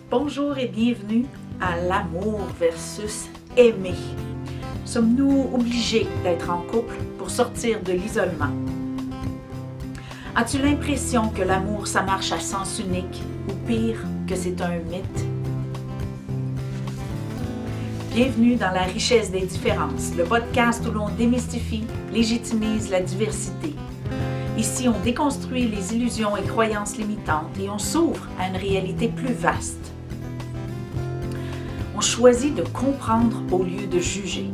Bonjour et bienvenue à l'amour versus aimer. Sommes-nous obligés d'être en couple pour sortir de l'isolement? As-tu l'impression que l'amour ça marche à sens unique ou pire que c'est un mythe? Bienvenue dans La richesse des différences, le podcast où l'on démystifie, légitimise la diversité. Ici, on déconstruit les illusions et croyances limitantes et on s'ouvre à une réalité plus vaste. On choisit de comprendre au lieu de juger,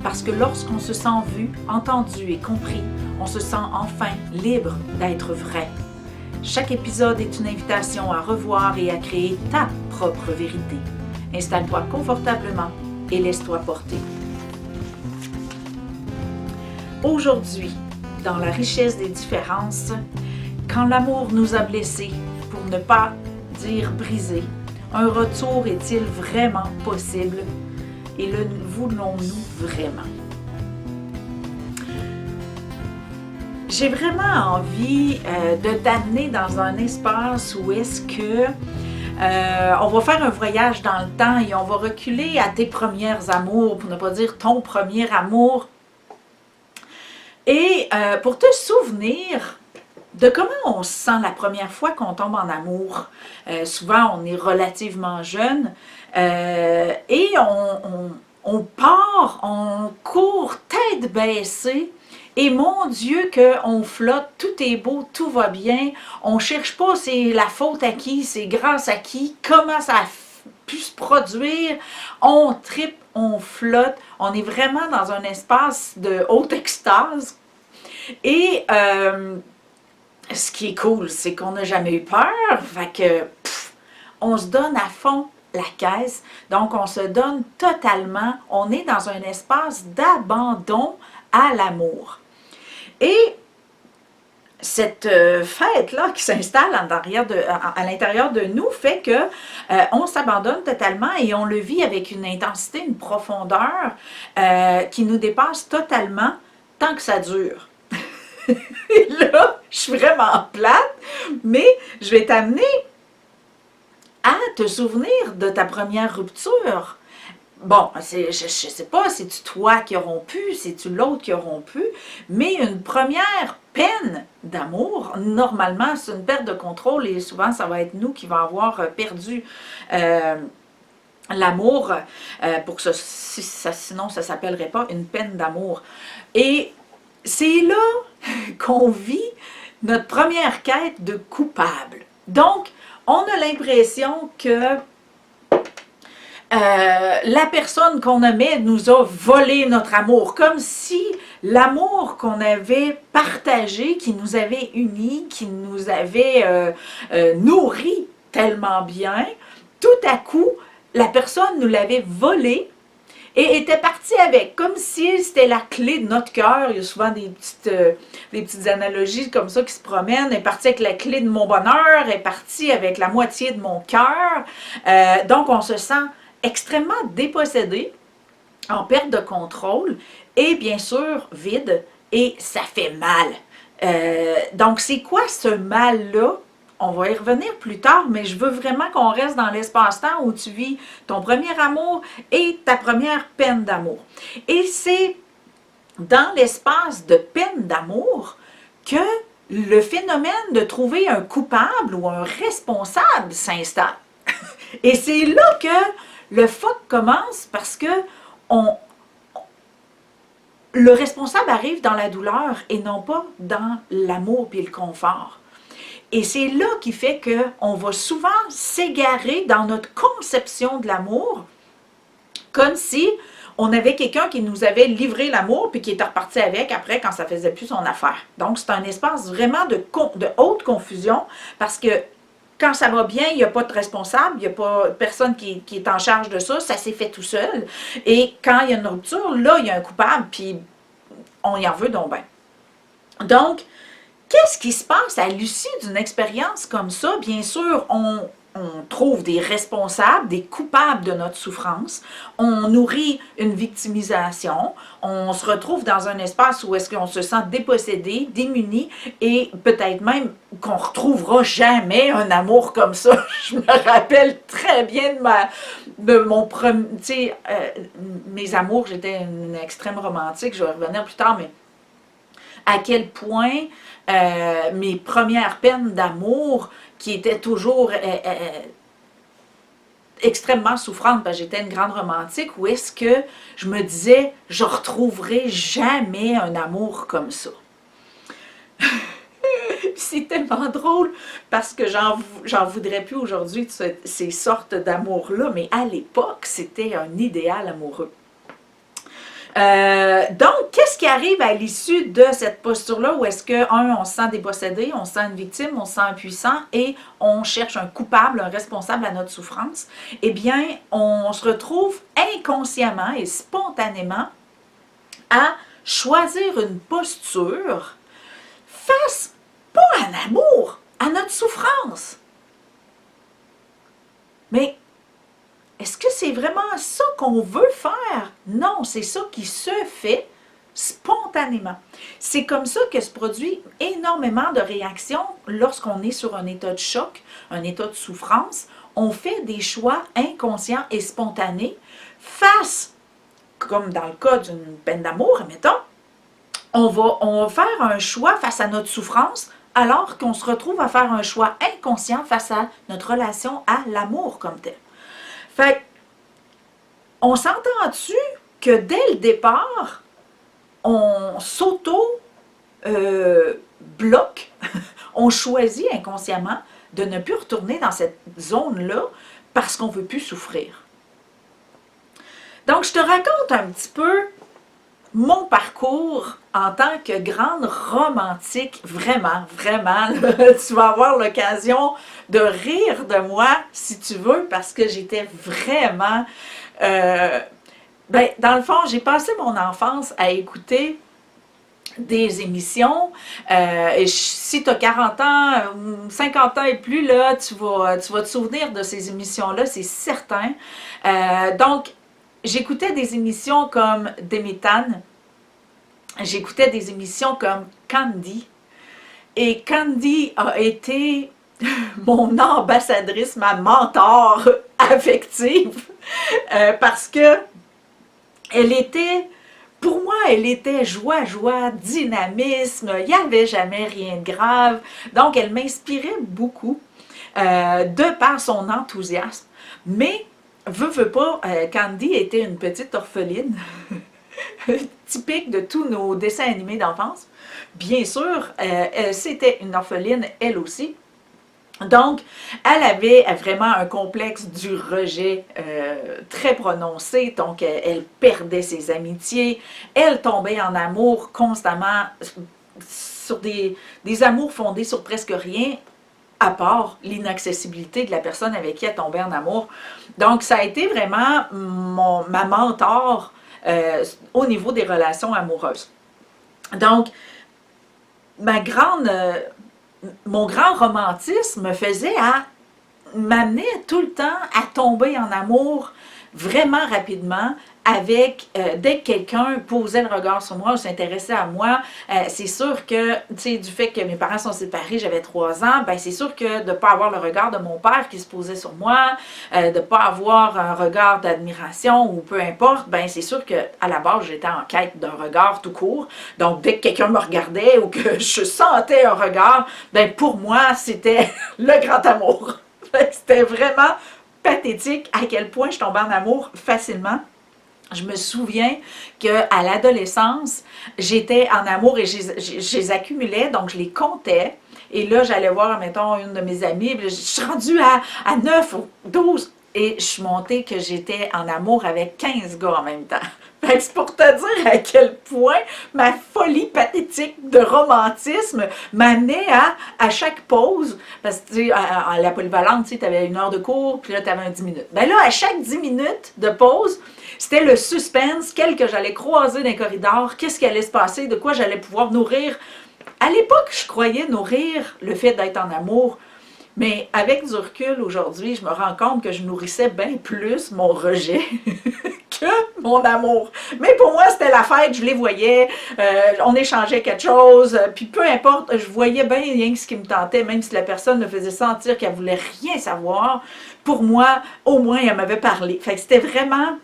parce que lorsqu'on se sent vu, entendu et compris, on se sent enfin libre d'être vrai. Chaque épisode est une invitation à revoir et à créer ta propre vérité. Installe-toi confortablement et laisse-toi porter. Aujourd'hui, dans la richesse des différences, quand l'amour nous a blessés, pour ne pas dire brisés, un retour est-il vraiment possible et le voulons-nous vraiment? J'ai vraiment envie de t'amener dans un espace où est-ce que on va faire un voyage dans le temps et on va reculer à tes premières amours, pour ne pas dire ton premier amour. Et pour te souvenir de comment on se sent la première fois qu'on tombe en amour. Souvent, on est relativement jeune et on part, on court tête baissée. Et mon Dieu, qu'on flotte, tout est beau, tout va bien. On ne cherche pas c'est la faute à qui, c'est grâce à qui, comment ça a pu se produire. On tripe, on flotte. On est vraiment dans un espace de haute extase. Et ce qui est cool, c'est qu'on n'a jamais eu peur. Fait que, on se donne à fond la caisse. Donc, on se donne totalement. On est dans un espace d'abandon à l'amour. Et cette fête-là qui s'installe à l'intérieur de nous fait que on s'abandonne totalement et on le vit avec une intensité, une profondeur qui nous dépasse totalement tant que ça dure. Et là, je suis vraiment plate, mais je vais t'amener à te souvenir de ta première rupture. Bon, je ne sais pas, c'est-tu toi qui as rompu, c'est-tu l'autre qui a rompu, mais une première peine d'amour, normalement, c'est une perte de contrôle et souvent, ça va être nous qui va avoir perdu l'amour, pour que sinon, ça ne s'appellerait pas une peine d'amour. Et c'est là qu'on vit notre première quête de coupable. Donc, on a l'impression que la personne qu'on aimait nous a volé notre amour, comme si l'amour qu'on avait partagé, qui nous avait unis, qui nous avait nourris tellement bien, tout à coup, la personne nous l'avait volé et était partie avec, comme si c'était la clé de notre cœur. Il y a souvent des petites analogies comme ça qui se promènent. Elle est partie avec la clé de mon bonheur, elle est partie avec la moitié de mon cœur. Donc, on se sent extrêmement dépossédé, en perte de contrôle et bien sûr vide et ça fait mal. Donc, c'est quoi ce mal-là? On va y revenir plus tard, mais je veux vraiment qu'on reste dans l'espace-temps où tu vis ton premier amour et ta première peine d'amour. Et c'est dans l'espace de peine d'amour que le phénomène de trouver un coupable ou un responsable s'installe. Et c'est là que le fuck commence parce que le responsable arrive dans la douleur et non pas dans l'amour et le confort. Et c'est là qui fait qu'on va souvent s'égarer dans notre conception de l'amour, comme si on avait quelqu'un qui nous avait livré l'amour puis qui était reparti avec après quand ça faisait plus son affaire. Donc, c'est un espace vraiment de haute confusion parce que quand ça va bien, il n'y a pas de responsable, il n'y a pas personne qui est en charge de ça, ça s'est fait tout seul. Et quand il y a une rupture, là, il y a un coupable, puis on y en veut donc bien. Donc, qu'est-ce qui se passe à l'issue d'une expérience comme ça? Bien sûr, on trouve des responsables, des coupables de notre souffrance, on nourrit une victimisation, on se retrouve dans un espace où est-ce qu'on se sent dépossédé, démuni, et peut-être même qu'on ne retrouvera jamais un amour comme ça. Je me rappelle très bien de mon premier, tu sais, mes amours, j'étais une extrême romantique, je vais revenir plus tard, mais à quel point mes premières peines d'amour, qui étaient toujours extrêmement souffrantes, parce que j'étais une grande romantique, où est-ce que je me disais, je ne retrouverai jamais un amour comme ça. C'est tellement drôle, parce que j'en voudrais plus aujourd'hui de ces sortes d'amour-là, mais à l'époque, c'était un idéal amoureux. Donc, qu'est-ce qui arrive à l'issue de cette posture-là où est-ce que, on se sent dépossédé, on se sent une victime, on se sent impuissant et on cherche un coupable, un responsable à notre souffrance? Eh bien, on se retrouve inconsciemment et spontanément à choisir une posture face, pas à l'amour, à notre souffrance. Mais est-ce que c'est vraiment ça qu'on veut faire? Non, c'est ça qui se fait spontanément. C'est comme ça que se produit énormément de réactions lorsqu'on est sur un état de choc, un état de souffrance. On fait des choix inconscients et spontanés face, comme dans le cas d'une peine d'amour, admettons, on va faire un choix face à notre souffrance alors qu'on se retrouve à faire un choix inconscient face à notre relation à l'amour comme tel. Fait on s'entend-tu que dès le départ, on s'auto-bloque, on choisit inconsciemment de ne plus retourner dans cette zone-là parce qu'on ne veut plus souffrir. Donc, je te raconte un petit peu mon parcours en tant que grande romantique, vraiment, vraiment, là, tu vas avoir l'occasion de rire de moi si tu veux, parce que j'étais vraiment... dans le fond, j'ai passé mon enfance à écouter des émissions. Et si tu as 40 ans ou 50 ans et plus, là, tu vas te souvenir de ces émissions-là, c'est certain. Donc, j'écoutais des émissions comme Demi-Tan, j'écoutais des émissions comme Candy, et Candy a été mon ambassadrice, ma mentor affective, parce que elle était, pour moi, elle était joie, dynamisme, il n'y avait jamais rien de grave, donc elle m'inspirait beaucoup de par son enthousiasme, mais veux pas, Candy était une petite orpheline, typique de tous nos dessins animés d'enfance. Bien sûr, c'était une orpheline, elle aussi. Donc, elle avait vraiment un complexe du rejet très prononcé. Donc, elle perdait ses amitiés. Elle tombait en amour constamment sur des amours fondés sur presque rien, à part l'inaccessibilité de la personne avec qui elle tombait en amour. Donc, ça a été vraiment ma mentor au niveau des relations amoureuses. Donc, mon grand romantisme me faisait m'amener tout le temps à tomber en amour vraiment rapidement avec, dès que quelqu'un posait le regard sur moi ou s'intéressait à moi, c'est sûr que, tu sais, du fait que mes parents sont séparés, j'avais 3 ans, ben c'est sûr que de ne pas avoir le regard de mon père qui se posait sur moi, de ne pas avoir un regard d'admiration ou peu importe, ben c'est sûr qu'à la base, j'étais en quête d'un regard tout court. Donc, dès que quelqu'un me regardait ou que je sentais un regard, ben pour moi, c'était le grand amour. C'était vraiment pathétique à quel point je tombais en amour facilement. Je me souviens qu'à l'adolescence, j'étais en amour et je les accumulais, donc je les comptais. Et là, j'allais voir, mettons, une de mes amies, je suis rendue à 9 ou 12. Et je suis montée que j'étais en amour avec 15 gars en même temps. C'est pour te dire à quel point ma folie pathétique de romantisme m'amenait à chaque pause, parce que tu sais, à la polyvalente, tu avais 1 heure de cours, puis là, tu avais un 10 minutes. Ben là, à chaque 10 minutes de pause, c'était le suspense, quel que j'allais croiser dans les corridors, qu'est-ce qui allait se passer, de quoi j'allais pouvoir nourrir À l'époque, je croyais nourrir le fait d'être en amour, mais avec du recul aujourd'hui, je me rends compte que je nourrissais bien plus mon rejet que mon amour. Mais pour moi, c'était la fête, je les voyais, on échangeait quelque chose, puis peu importe, je voyais bien rien que ce qui me tentait, même si la personne me faisait sentir qu'elle voulait rien savoir. Pour moi, au moins, elle m'avait parlé. Fait que c'était vraiment...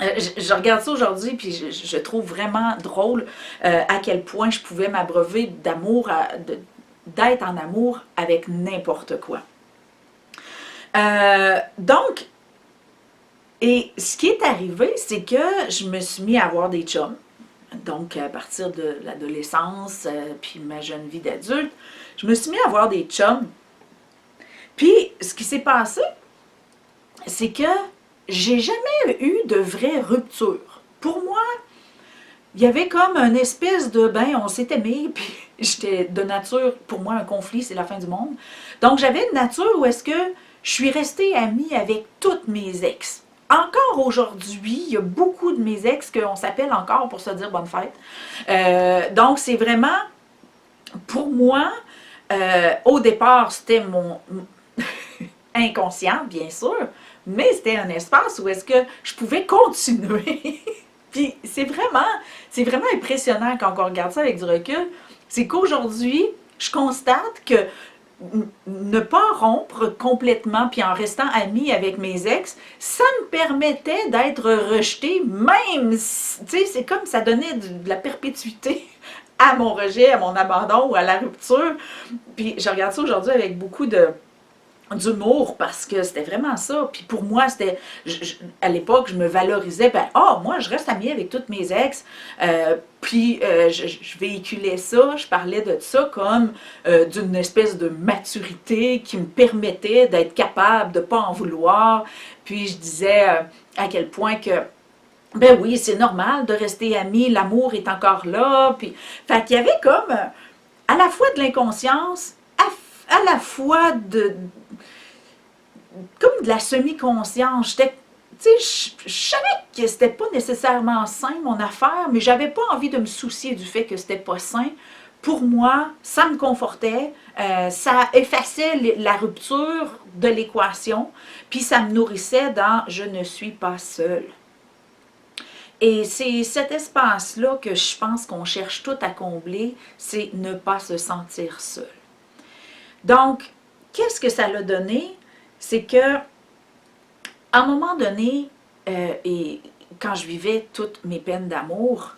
je regarde ça aujourd'hui, puis je trouve vraiment drôle à quel point je pouvais m'abreuver d'amour, d'être en amour avec n'importe quoi. Donc, et ce qui est arrivé, c'est que je me suis mis à avoir des chums. Donc, à partir de l'adolescence, puis ma jeune vie d'adulte, je me suis mis à avoir des chums. Puis, ce qui s'est passé, c'est que j'ai jamais eu de vraie rupture. Pour moi, il y avait comme une espèce de, on s'est aimé, puis j'étais de nature, pour moi, un conflit, c'est la fin du monde. Donc, j'avais une nature où est-ce que je suis restée amie avec toutes mes ex. Encore aujourd'hui, il y a beaucoup de mes ex qu'on s'appelle encore pour se dire bonne fête. Donc, c'est vraiment, pour moi, au départ, c'était mon inconscient, bien sûr, mais c'était un espace où est-ce que je pouvais continuer. Puis c'est vraiment impressionnant quand on regarde ça avec du recul, c'est qu'aujourd'hui, je constate que ne pas rompre complètement puis en restant amie avec mes ex, ça me permettait d'être rejetée, même, tu sais, c'est comme ça donnait de la perpétuité à mon rejet, à mon abandon ou à la rupture. Puis je regarde ça aujourd'hui avec beaucoup d'humour parce que c'était vraiment ça. Puis pour moi, c'était, à l'époque, je me valorisais, moi, je reste amie avec toutes mes ex. Je véhiculais ça, je parlais de ça comme d'une espèce de maturité qui me permettait d'être capable de ne pas en vouloir. Puis je disais à quel point que ben oui, c'est normal de rester amis, l'amour est encore là. Puis, fait qu'il y avait comme à la fois de l'inconscience, à la fois comme de la semi-conscience. Tu sais, je savais que c'était pas nécessairement sain, mon affaire, mais j'avais pas envie de me soucier du fait que c'était pas sain. Pour moi, ça me confortait, ça effaçait la rupture de l'équation, puis ça me nourrissait dans « je ne suis pas seule ». Et c'est cet espace-là que je pense qu'on cherche tout à combler, c'est ne pas se sentir seul. Donc, qu'est-ce que ça l'a donné? C'est que, à un moment donné, et quand je vivais toutes mes peines d'amour,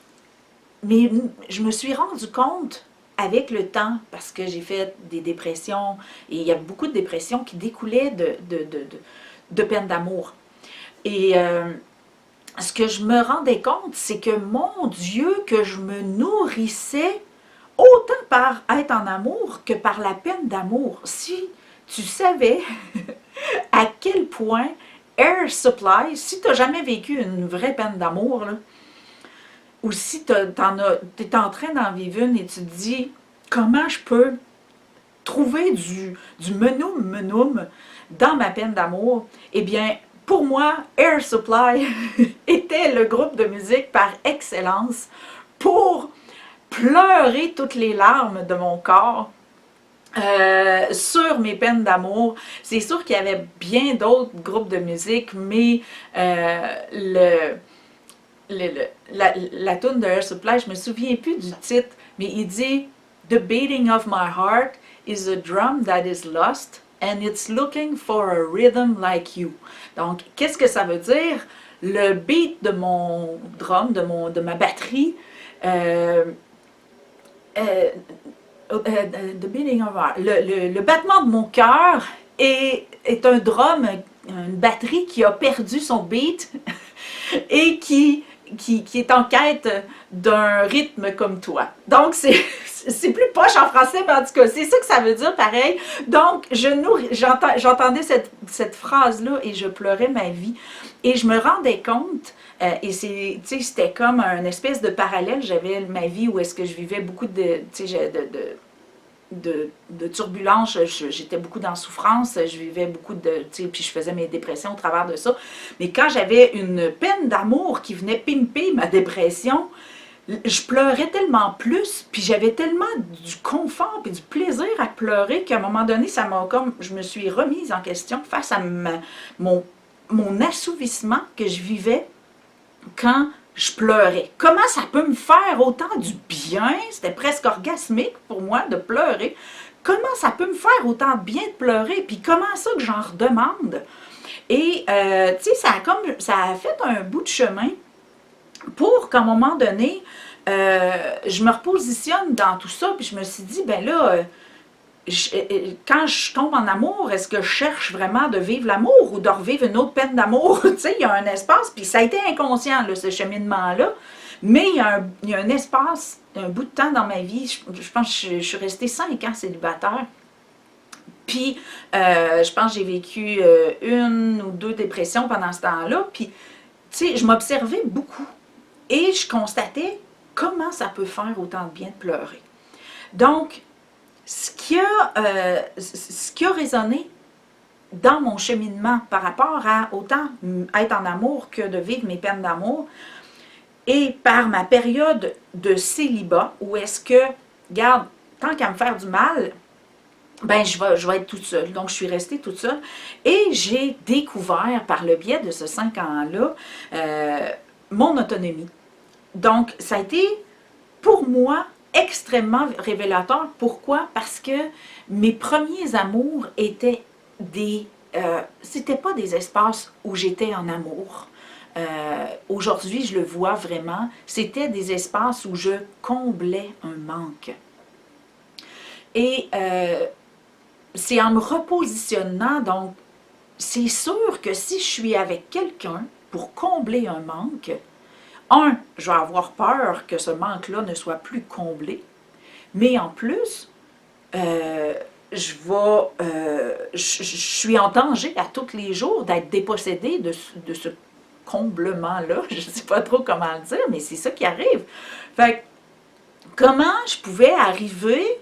mais je me suis rendu compte avec le temps, parce que j'ai fait des dépressions, et il y a beaucoup de dépressions qui découlaient de peines d'amour. Et ce que je me rendais compte, c'est que mon Dieu, que je me nourrissais autant par être en amour que par la peine d'amour. Si tu savais à quel point Air Supply, si tu n'as jamais vécu une vraie peine d'amour, ou si tu es en train d'en vivre une et tu te dis comment je peux trouver du menoum dans ma peine d'amour, eh bien, pour moi, Air Supply était le groupe de musique par excellence pour pleurer toutes les larmes de mon corps sur mes peines d'amour. C'est sûr qu'il y avait bien d'autres groupes de musique, mais la tune de Air Supply, je me souviens plus du titre, mais il dit « The beating of my heart is a drum that is lost and it's looking for a rhythm like you ». Donc, qu'est-ce que ça veut dire? Le beat de mon drum, de ma batterie, the beating of my heart, le battement de mon cœur est un drum, une batterie qui a perdu son beat et qui est en quête d'un rythme comme toi. Donc, c'est plus poche en français, mais en tout cas, c'est ça que ça veut dire, pareil. Donc, j'entendais cette phrase-là et je pleurais ma vie. Et je me rendais compte, et c'était comme un espèce de parallèle. J'avais ma vie où est-ce que je vivais beaucoup de turbulences, j'étais beaucoup dans la souffrance, je vivais beaucoup puis je faisais mes dépressions au travers de ça. Mais quand j'avais une peine d'amour qui venait pimper ma dépression, je pleurais tellement plus, puis j'avais tellement du confort et du plaisir à pleurer qu'à un moment donné, ça m'a comme, je me suis remise en question face à mon assouvissement que je vivais quand je pleurais. Comment ça peut me faire autant du bien? C'était presque orgasmique pour moi de pleurer. Comment ça peut me faire autant de bien de pleurer? Puis comment ça que j'en redemande? Et, tu sais, ça a fait un bout de chemin pour qu'à un moment donné, je me repositionne dans tout ça, puis je me suis dit, ben là, quand je tombe en amour, est-ce que je cherche vraiment de vivre l'amour ou de revivre une autre peine d'amour? Tu sais, il y a un espace, puis ça a été inconscient, là, ce cheminement-là, mais il y a un espace, un bout de temps dans ma vie, je pense que je suis restée 5 ans célibataire, puis je pense que j'ai vécu une ou deux dépressions pendant ce temps-là, puis tu sais, je m'observais beaucoup et je constatais comment ça peut faire autant de bien de pleurer. Donc, ce qui a résonné dans mon cheminement par rapport à autant être en amour que de vivre mes peines d'amour, et par ma période de célibat, où est-ce que, regarde, tant qu'à me faire du mal, ben je vais être toute seule. Donc, je suis restée toute seule. Et j'ai découvert, par le biais de ce 5 ans-là, mon autonomie. Donc, ça a été, pour moi, extrêmement révélateur. Pourquoi? Parce que mes premiers amours étaient c'était pas des espaces où j'étais en amour. Aujourd'hui, je le vois vraiment, c'était des espaces où je comblais un manque. Et c'est en me repositionnant, donc, c'est sûr que si je suis avec quelqu'un pour combler un manque, je vais avoir peur que ce manque-là ne soit plus comblé, mais en plus, je suis en danger à tous les jours d'être dépossédée de ce comblement-là. Je ne sais pas trop comment le dire, mais c'est ça qui arrive. Fait que, comment je pouvais arriver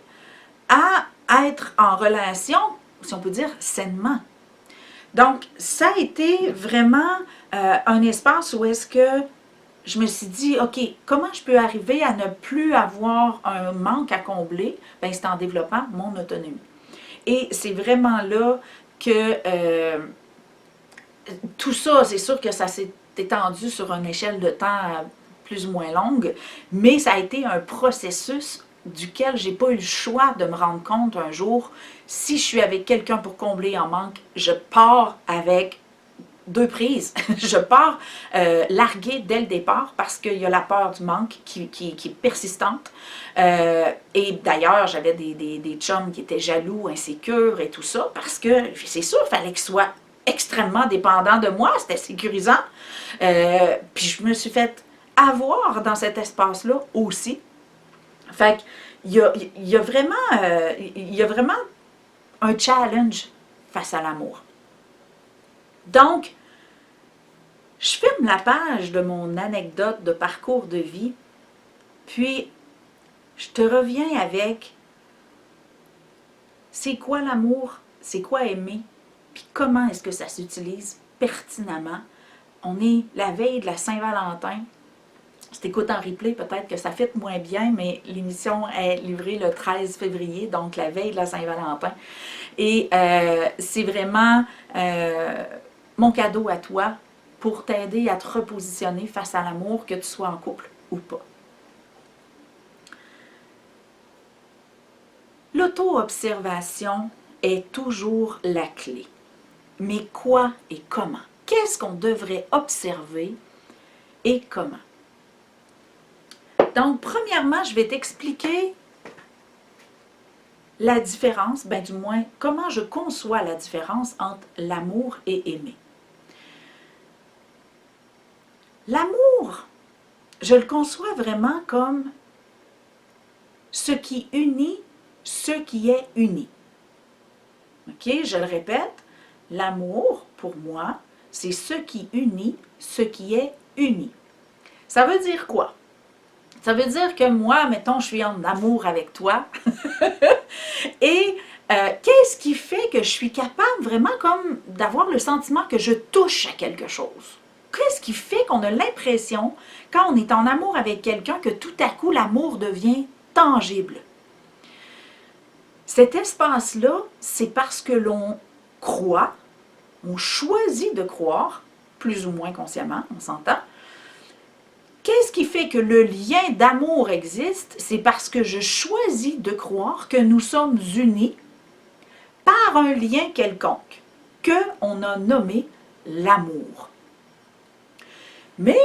à être en relation, si on peut dire, sainement? Donc, ça a été vraiment un espace où est-ce que je me suis dit, OK, comment je peux arriver à ne plus avoir un manque à combler? Bien, c'est en développant mon autonomie. Et c'est vraiment là que tout ça, c'est sûr que ça s'est étendu sur une échelle de temps plus ou moins longue, mais ça a été un processus duquel j'ai pas eu le choix de me rendre compte un jour, si je suis avec quelqu'un pour combler un manque, je pars avec 2 prises. Je pars larguée dès le départ parce qu'il y a la peur du manque qui est persistante. Et d'ailleurs, j'avais des chums qui étaient jaloux, insécures et tout ça parce que c'est sûr, il fallait qu'ils soient extrêmement dépendants de moi. C'était sécurisant. Puis je me suis fait avoir dans cet espace-là aussi. Fait qu'il y a vraiment un challenge face à l'amour. Donc, je ferme la page de mon anecdote de parcours de vie, puis je te reviens avec c'est quoi l'amour, c'est quoi aimer, puis comment est-ce que ça s'utilise pertinemment. On est la veille de la Saint-Valentin. Si tu écoutes en replay, peut-être que ça fait moins bien, mais l'émission est livrée le 13 février, donc la veille de la Saint-Valentin. Et c'est vraiment mon cadeau à toi pour t'aider à te repositionner face à l'amour, que tu sois en couple ou pas. L'auto-observation est toujours la clé. Mais quoi et comment? Qu'est-ce qu'on devrait observer et comment? Donc, premièrement, je vais t'expliquer la différence, ben du moins, comment je conçois la différence entre l'amour et aimer. L'amour, je le conçois vraiment comme ce qui unit ce qui est uni. OK, je le répète, l'amour, pour moi, c'est ce qui unit ce qui est uni. Ça veut dire quoi? Ça veut dire que moi, mettons, je suis en amour avec toi. Et qu'est-ce qui fait que je suis capable vraiment comme d'avoir le sentiment que je touche à quelque chose? Qu'est-ce qui fait qu'on a l'impression, quand on est en amour avec quelqu'un, que tout à coup l'amour devient tangible? Cet espace-là, c'est parce que l'on croit, on choisit de croire, plus ou moins consciemment, on s'entend. Qu'est-ce qui fait que le lien d'amour existe? C'est parce que je choisis de croire que nous sommes unis par un lien quelconque, qu'on a nommé l'amour. Mais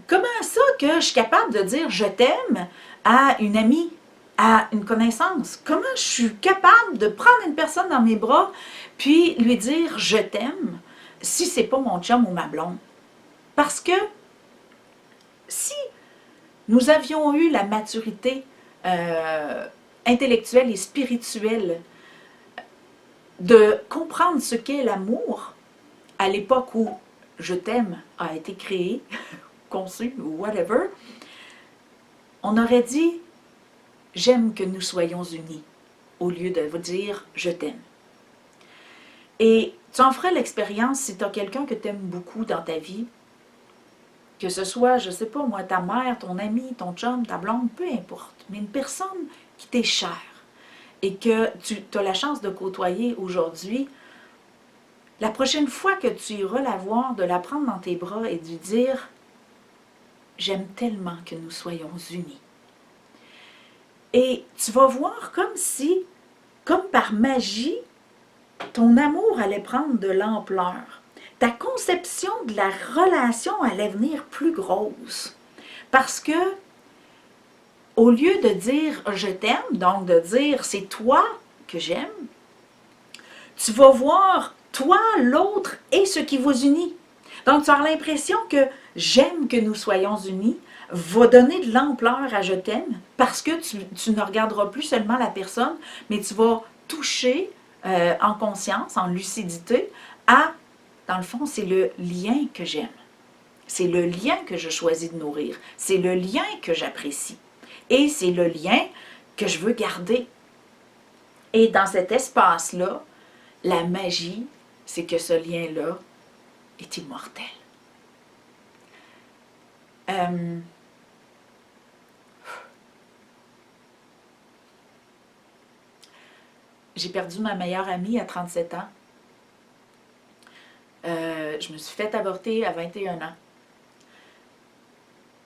comment ça que je suis capable de dire je t'aime à une amie, à une connaissance? Comment je suis capable de prendre une personne dans mes bras puis lui dire je t'aime si c'est pas mon chum ou ma blonde? Parce que si nous avions eu la maturité intellectuelle et spirituelle de comprendre ce qu'est l'amour à l'époque où je t'aime a été créé, conçu ou whatever, on aurait dit j'aime que nous soyons unis au lieu de vous dire je t'aime. Et tu en feras l'expérience si tu as quelqu'un que tu aimes beaucoup dans ta vie, que ce soit, je ne sais pas moi, ta mère, ton ami, ton chum, ta blonde, peu importe, mais une personne qui t'est chère et que tu as la chance de côtoyer aujourd'hui, la prochaine fois que tu iras la voir, de la prendre dans tes bras et de lui dire « J'aime tellement que nous soyons unis ». Et tu vas voir comme si, comme par magie, ton amour allait prendre de l'ampleur. Ta conception de la relation allait venir plus grosse. Parce que, au lieu de dire « je t'aime », donc de dire « c'est toi que j'aime », tu vas voir toi, l'autre et ce qui vous unit. Donc, tu as l'impression que « j'aime que nous soyons unis » va donner de l'ampleur à « je t'aime » parce que tu ne regarderas plus seulement la personne, mais tu vas toucher en conscience, en lucidité, à, dans le fond, c'est le lien que j'aime. C'est le lien que je choisis de nourrir. C'est le lien que j'apprécie. Et c'est le lien que je veux garder. Et dans cet espace-là, la magie, c'est que ce lien-là est immortel. J'ai perdu ma meilleure amie à 37 ans. Je me suis fait avorter à 21 ans.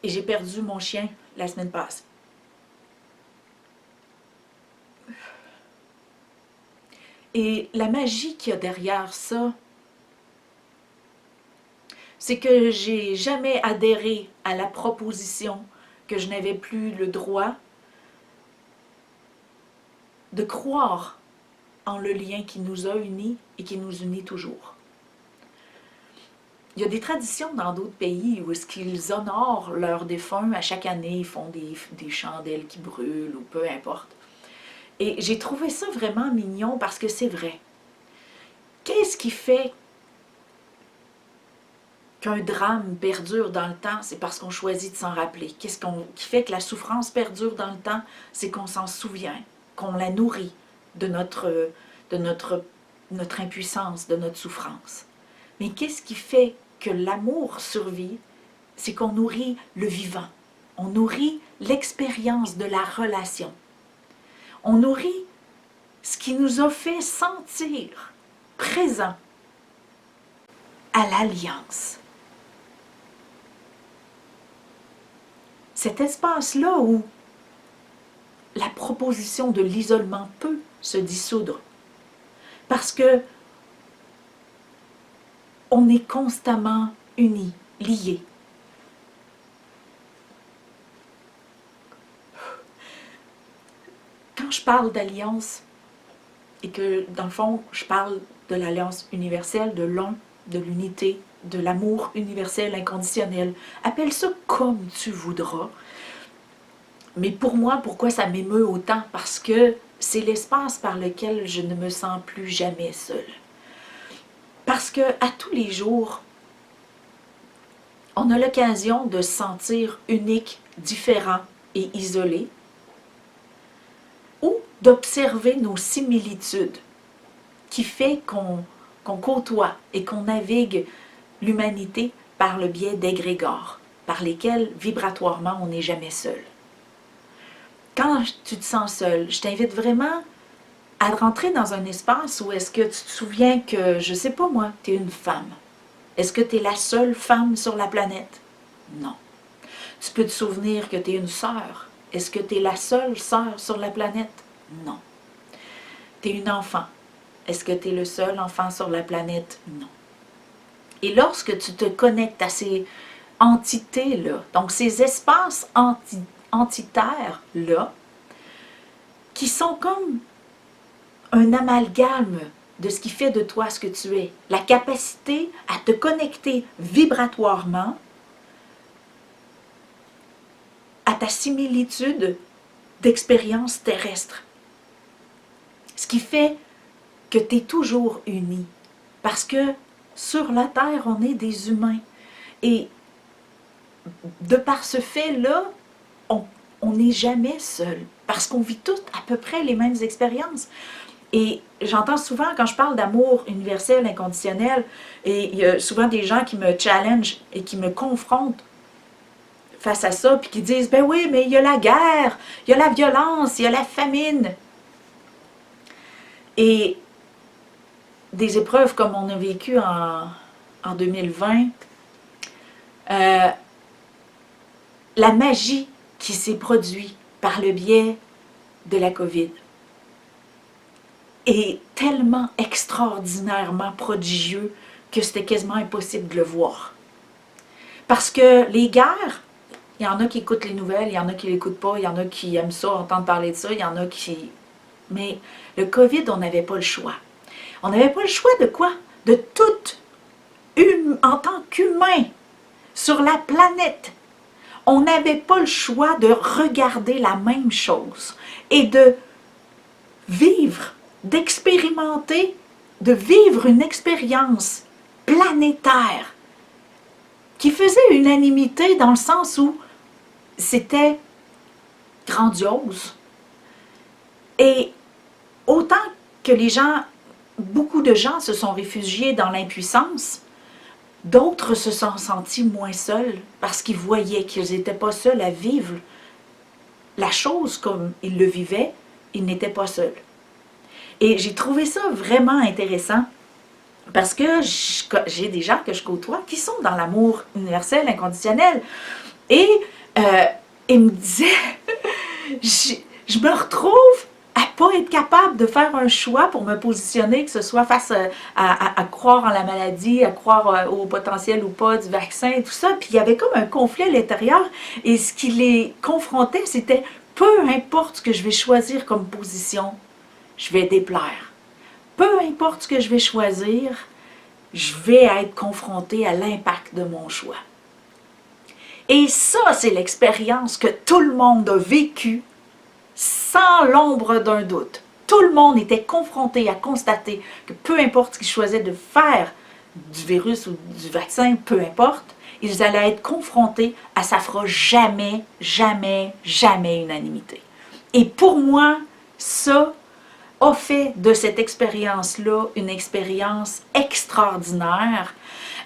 Et j'ai perdu mon chien la semaine passée. Et la magie qu'il y a derrière ça, c'est que j'ai jamais adhéré à la proposition que je n'avais plus le droit de croire en le lien qui nous a unis et qui nous unit toujours. Il y a des traditions dans d'autres pays où est-ce qu'ils honorent leurs défunts à chaque année, ils font des chandelles qui brûlent ou peu importe. Et j'ai trouvé ça vraiment mignon parce que c'est vrai. Qu'est-ce qui fait qu'un drame perdure dans le temps? C'est parce qu'on choisit de s'en rappeler. Qu'est-ce qui fait que la souffrance perdure dans le temps? C'est qu'on s'en souvient, qu'on la nourrit de notre impuissance, de notre souffrance. Mais qu'est-ce qui fait que l'amour survit? C'est qu'on nourrit le vivant. On nourrit l'expérience de la relation. On nourrit ce qui nous a fait sentir présents à l'alliance. Cet espace-là où la proposition de l'isolement peut se dissoudre. Parce que on est constamment unis, liés. Quand je parle d'alliance, et que dans le fond, je parle de l'alliance universelle, de l'un, de l'unité, de l'amour universel, inconditionnel, appelle ça comme tu voudras. Mais pour moi, pourquoi ça m'émeut autant? Parce que c'est l'espace par lequel je ne me sens plus jamais seule. Parce que à tous les jours, on a l'occasion de se sentir unique, différent et isolé, ou d'observer nos similitudes, qui fait qu'on côtoie et qu'on navigue l'humanité par le biais d'égrégores, par lesquels vibratoirement on n'est jamais seul. Quand tu te sens seul, je t'invite vraiment à rentrer dans un espace où est-ce que tu te souviens que, je sais pas moi, tu es une femme. Est-ce que tu es la seule femme sur la planète? Non. Tu peux te souvenir que tu es une sœur. Est-ce que tu es la seule sœur sur la planète? Non. Tu es une enfant. Est-ce que tu es le seul enfant sur la planète? Non. Et lorsque tu te connectes à ces entités-là, donc ces espaces entitaires-là, qui sont comme un amalgame de ce qui fait de toi ce que tu es, la capacité à te connecter vibratoirement à ta similitude d'expérience terrestre. Ce qui fait que tu es toujours uni. Parce que sur la Terre, on est des humains. Et de par ce fait-là, on n'est jamais seul. Parce qu'on vit toutes à peu près les mêmes expériences. Et j'entends souvent, quand je parle d'amour universel, inconditionnel, et il y a souvent des gens qui me challengent et qui me confrontent face à ça, puis qui disent, ben oui, mais il y a la guerre, il y a la violence, il y a la famine. Et des épreuves comme on a vécu en 2020, la magie qui s'est produite par le biais de la COVID est tellement extraordinairement prodigieux que c'était quasiment impossible de le voir. Parce que les guerres, il y en a qui écoutent les nouvelles, il y en a qui ne l'écoutent pas, il y en a qui aiment ça, entendre parler de ça, il y en a qui... Mais le COVID, on n'avait pas le choix. On n'avait pas le choix de quoi? De tout, en tant qu'humain, sur la planète. On n'avait pas le choix de regarder la même chose et de vivre, d'expérimenter, de vivre une expérience planétaire qui faisait unanimité dans le sens où c'était grandiose. Et autant que beaucoup de gens se sont réfugiés dans l'impuissance, d'autres se sont sentis moins seuls parce qu'ils voyaient qu'ils n'étaient pas seuls à vivre la chose comme ils le vivaient, ils n'étaient pas seuls. Et j'ai trouvé ça vraiment intéressant parce que j'ai des gens que je côtoie qui sont dans l'amour universel, inconditionnel. Et ils me disaient, je me retrouve à ne pas être capable de faire un choix pour me positionner, que ce soit face à croire en la maladie, à croire au potentiel ou pas du vaccin et tout ça. Puis il y avait comme un conflit à l'intérieur. Et ce qui les confrontait, c'était peu importe ce que je vais choisir comme position, je vais déplaire. Peu importe ce que je vais choisir, je vais être confronté à l'impact de mon choix. Et ça, c'est l'expérience que tout le monde a vécue sans l'ombre d'un doute. Tout le monde était confronté à constater que peu importe ce qu'ils choisissaient de faire du virus ou du vaccin, peu importe, ils allaient être confrontés à ça fera jamais, jamais, jamais unanimité. Et pour moi, ça a fait de cette expérience-là une expérience extraordinaire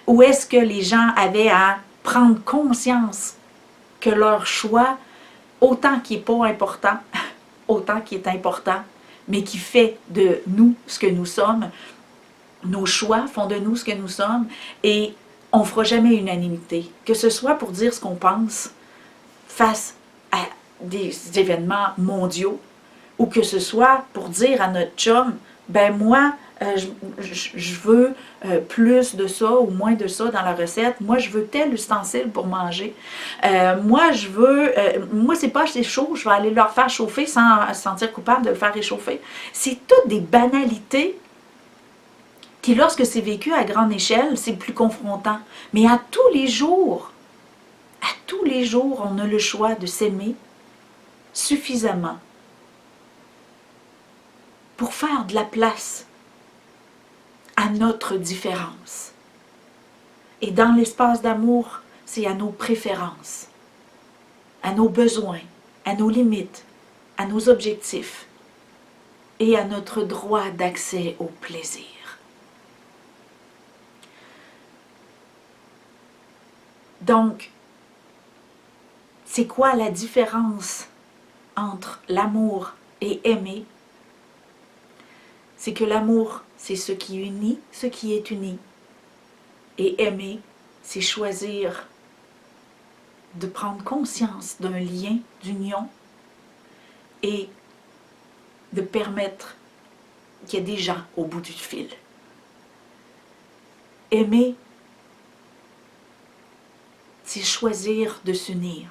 où est-ce que les gens avaient à prendre conscience que leur choix, autant qu'il n'est pas important, autant qu'il est important, mais qui fait de nous ce que nous sommes, nos choix font de nous ce que nous sommes, et on ne fera jamais unanimité, que ce soit pour dire ce qu'on pense face à des événements mondiaux, ou que ce soit pour dire à notre chum, ben moi, je veux plus de ça ou moins de ça dans la recette. Moi, je veux tel ustensile pour manger. Moi, c'est pas assez chaud, je vais aller leur faire chauffer sans se sentir coupable de le faire réchauffer. C'est toutes des banalités qui, lorsque c'est vécu à grande échelle, c'est plus confrontant. Mais à tous les jours, on a le choix de s'aimer suffisamment pour faire de la place à notre différence. Et dans l'espace d'amour, c'est à nos préférences, à nos besoins, à nos limites, à nos objectifs et à notre droit d'accès au plaisir. Donc, c'est quoi la différence entre l'amour et aimer? C'est que l'amour, c'est ce qui unit, ce qui est uni. Et aimer, c'est choisir de prendre conscience d'un lien, d'union, et de permettre qu'il y ait des gens au bout du fil. Aimer, c'est choisir de s'unir.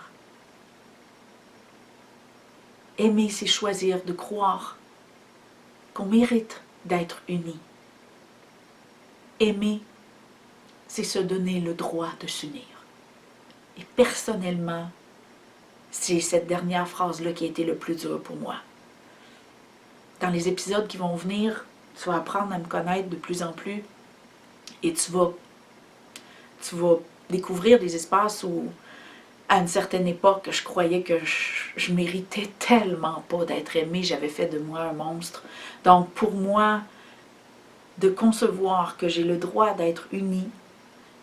Aimer, c'est choisir de croire qu'on mérite d'être unis. Aimer, c'est se donner le droit de s'unir. Et personnellement, c'est cette dernière phrase-là qui a été le plus dur pour moi. Dans les épisodes qui vont venir, tu vas apprendre à me connaître de plus en plus et tu vas découvrir des espaces où, à une certaine époque, je croyais que je méritais tellement pas d'être aimée, j'avais fait de moi un monstre. Donc pour moi, de concevoir que j'ai le droit d'être unie,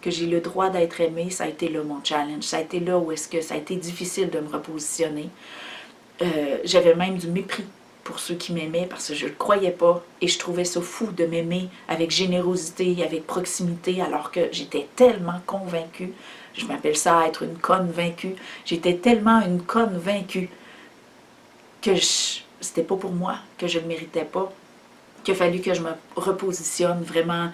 que j'ai le droit d'être aimée, ça a été là mon challenge. Ça a été là où est-ce que ça a été difficile de me repositionner. J'avais même du mépris pour ceux qui m'aimaient parce que je ne le croyais pas et je trouvais ça fou de m'aimer avec générosité, avec proximité, alors que j'étais tellement convaincue. Je m'appelle ça être une conne vaincue. J'étais tellement une conne vaincue que c'était pas pour moi, que je ne le méritais pas, qu'il a fallu que je me repositionne vraiment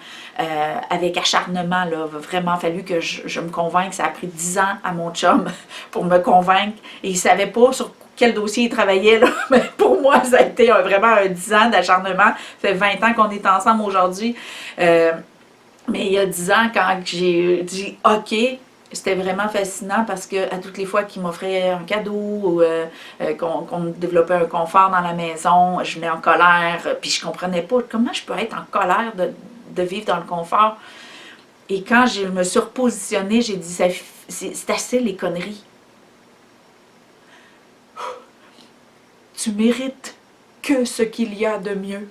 avec acharnement. Là, vraiment fallu que je me convainque. Ça a pris 10 ans à mon chum pour me convaincre. Et il ne savait pas sur quel dossier il travaillait. Là. Mais pour moi, ça a été vraiment un 10 ans d'acharnement. Ça fait 20 ans qu'on est ensemble aujourd'hui. Mais il y a 10 ans, quand j'ai dit « OK », c'était vraiment fascinant parce que à toutes les fois qu'il m'offrait un cadeau ou qu'on développait un confort dans la maison, je venais en colère, puis je comprenais pas comment je peux être en colère de vivre dans le confort. Et quand je me suis repositionnée, j'ai dit c'est assez les conneries. Tu mérites que ce qu'il y a de mieux.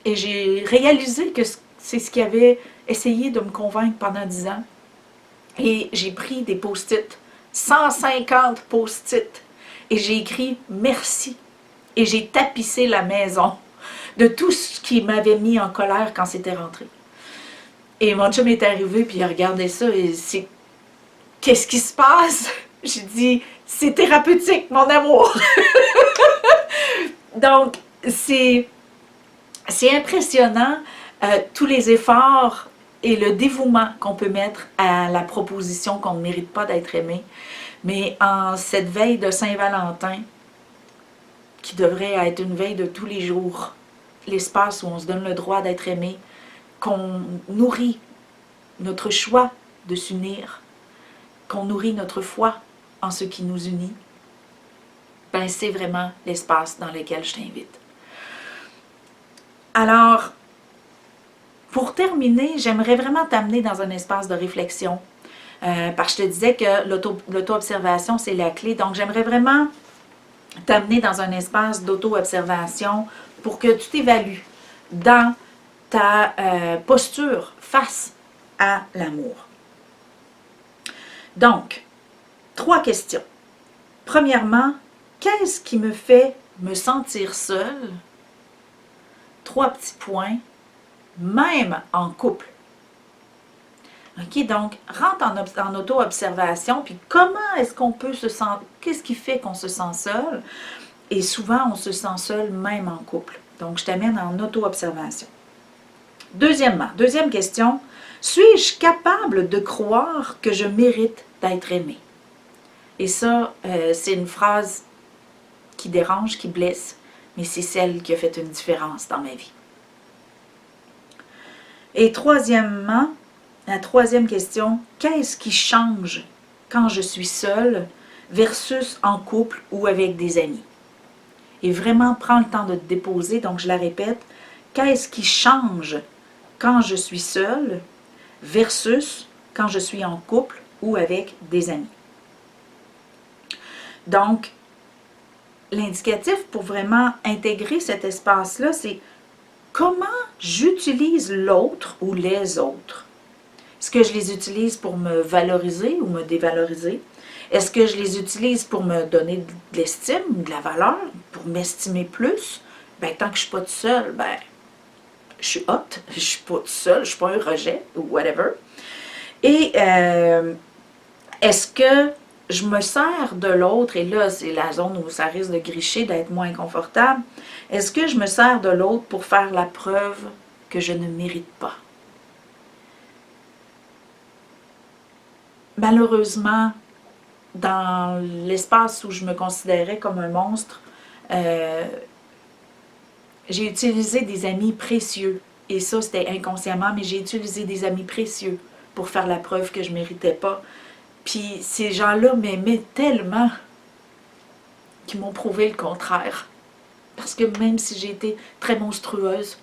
Et j'ai réalisé que c'est ce qui avait essayé de me convaincre pendant 10 ans. Et j'ai pris des post-it, 150 post-it, et j'ai écrit « merci ». Et j'ai tapissé la maison de tout ce qui m'avait mis en colère quand c'était rentré. Et mon chum est arrivé, puis il a regardé ça, et c'est « qu'est-ce qui se passe? » J'ai dit « c'est thérapeutique, mon amour! » Donc, c'est impressionnant, tous les efforts et le dévouement qu'on peut mettre à la proposition qu'on ne mérite pas d'être aimé. Mais en cette veille de Saint-Valentin, qui devrait être une veille de tous les jours, l'espace où on se donne le droit d'être aimé, qu'on nourrit notre choix de s'unir, qu'on nourrit notre foi en ce qui nous unit, ben c'est vraiment l'espace dans lequel je t'invite. Alors, pour terminer, j'aimerais vraiment t'amener dans un espace de réflexion. Parce que je te disais que l'auto-observation, c'est la clé. Donc, j'aimerais vraiment t'amener dans un espace d'auto-observation pour que tu t'évalues dans ta posture face à l'amour. Donc, 3 questions. Premièrement, qu'est-ce qui me fait me sentir seule? 3 petits points. Même en couple. OK, donc, rentre en auto-observation, puis comment est-ce qu'on peut se sentir, qu'est-ce qui fait qu'on se sent seul? Et souvent, on se sent seul même en couple. Donc, je t'amène en auto-observation. Deuxièmement, deuxième question, suis-je capable de croire que je mérite d'être aimée? Et ça, c'est une phrase qui dérange, qui blesse, mais c'est celle qui a fait une différence dans ma vie. Et troisièmement, la troisième question, qu'est-ce qui change quand je suis seule versus en couple ou avec des amis? Et vraiment, prends le temps de te déposer, donc je la répète, qu'est-ce qui change quand je suis seule versus quand je suis en couple ou avec des amis? Donc, l'indicatif pour vraiment intégrer cet espace-là, c'est comment j'utilise l'autre ou les autres. Est-ce que je les utilise pour me valoriser ou me dévaloriser? Est-ce que je les utilise pour me donner de l'estime, de la valeur, pour m'estimer plus? Ben, tant que je ne suis pas toute seule, ben, je suis hot, je ne suis pas toute seule, je ne suis pas un rejet ou whatever. Et est-ce que je me sers de l'autre, et là, c'est la zone où ça risque de gricher, d'être moins confortable. Est-ce que je me sers de l'autre pour faire la preuve que je ne mérite pas? Malheureusement, dans l'espace où je me considérais comme un monstre, j'ai utilisé des amis précieux. Et ça, c'était inconsciemment, mais j'ai utilisé des amis précieux pour faire la preuve que je ne méritais pas. Puis ces gens-là m'aimaient tellement qu'ils m'ont prouvé le contraire. Parce que même si j'ai été très monstrueuse,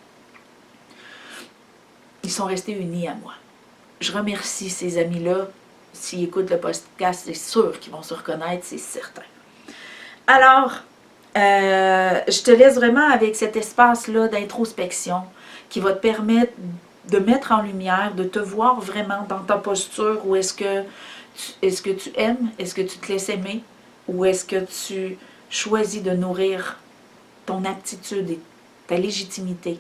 ils sont restés unis à moi. Je remercie ces amis-là. S'ils écoutent le podcast, c'est sûr qu'ils vont se reconnaître, c'est certain. Alors, je te laisse vraiment avec cet espace-là d'introspection qui va te permettre de mettre en lumière, de te voir vraiment dans ta posture, où est-ce que tu aimes, est-ce que tu te laisses aimer, ou est-ce que tu choisis de nourrir ton aptitude et ta légitimité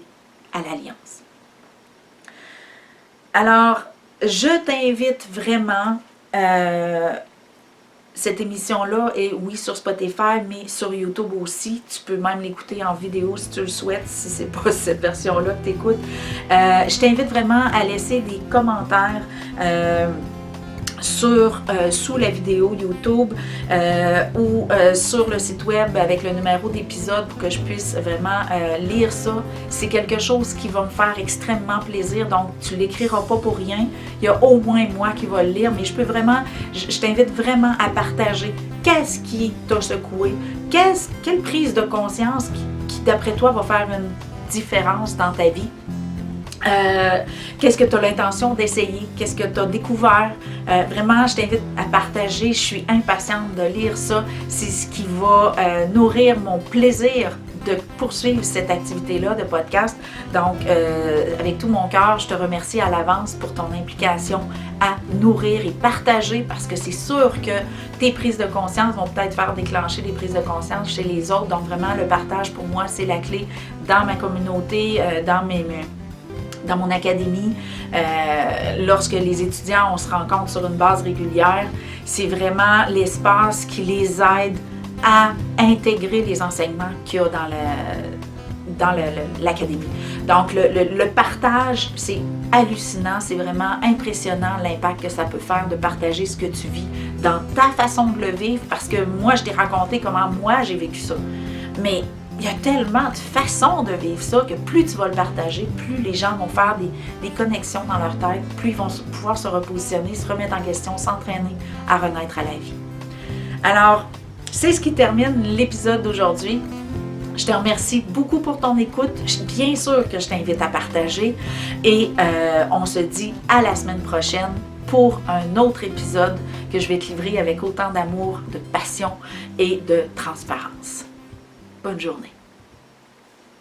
à l'alliance. Alors, je t'invite vraiment, cette émission-là est, oui, sur Spotify, mais sur YouTube aussi. Tu peux même l'écouter en vidéo si tu le souhaites, si c'est pas cette version-là que tu écoutes. Je t'invite vraiment à laisser des commentaires sous la vidéo YouTube ou sur le site web avec le numéro d'épisode pour que je puisse vraiment lire ça. C'est quelque chose qui va me faire extrêmement plaisir, donc tu ne l'écriras pas pour rien. Il y a au moins moi qui va le lire, mais je t'invite vraiment à partager qu'est-ce qui t'a secoué, quelle prise de conscience qui d'après toi va faire une différence dans ta vie. Qu'est-ce que tu as l'intention d'essayer? Qu'est-ce que tu as découvert? Vraiment, je t'invite à partager. Je suis impatiente de lire ça. C'est ce qui va nourrir mon plaisir de poursuivre cette activité-là de podcast. Donc, avec tout mon cœur, je te remercie à l'avance pour ton implication à nourrir et partager, parce que c'est sûr que tes prises de conscience vont peut-être faire déclencher des prises de conscience chez les autres. Donc, vraiment, le partage, pour moi, c'est la clé dans ma communauté, dans mon académie, lorsque les étudiants, on se rencontre sur une base régulière, c'est vraiment l'espace qui les aide à intégrer les enseignements qu'il y a dans l'académie. Donc, le partage, c'est hallucinant, c'est vraiment impressionnant l'impact que ça peut faire de partager ce que tu vis dans ta façon de le vivre, parce que moi, je t'ai raconté comment moi, j'ai vécu ça. Mais il y a tellement de façons de vivre ça que plus tu vas le partager, plus les gens vont faire des connexions dans leur tête, plus ils vont pouvoir se repositionner, se remettre en question, s'entraîner à renaître à la vie. Alors, c'est ce qui termine l'épisode d'aujourd'hui. Je te remercie beaucoup pour ton écoute. Bien sûr que je t'invite à partager et on se dit à la semaine prochaine pour un autre épisode que je vais te livrer avec autant d'amour, de passion et de transparence. Bonne journée.